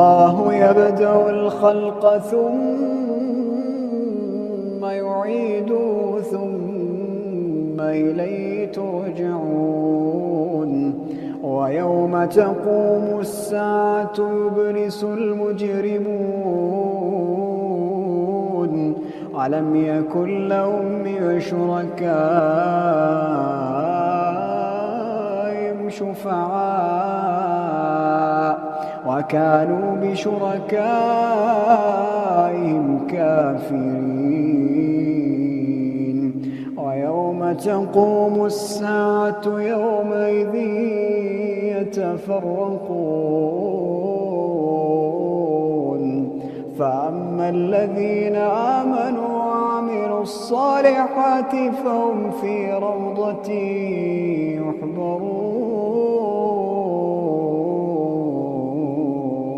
الله يبدأ الخلق ثم يعيده ثم إليه ترجعون ويوم تقوم الساعة يبلس المجرمون ألم يكن لهم من شركائهم شفعاء وكانوا بشركائهم كافرين ويوم تقوم الساعة يومئذ يتفرقون فأما الذين آمنوا وعملوا الصالحات فهم في روضة يحبرون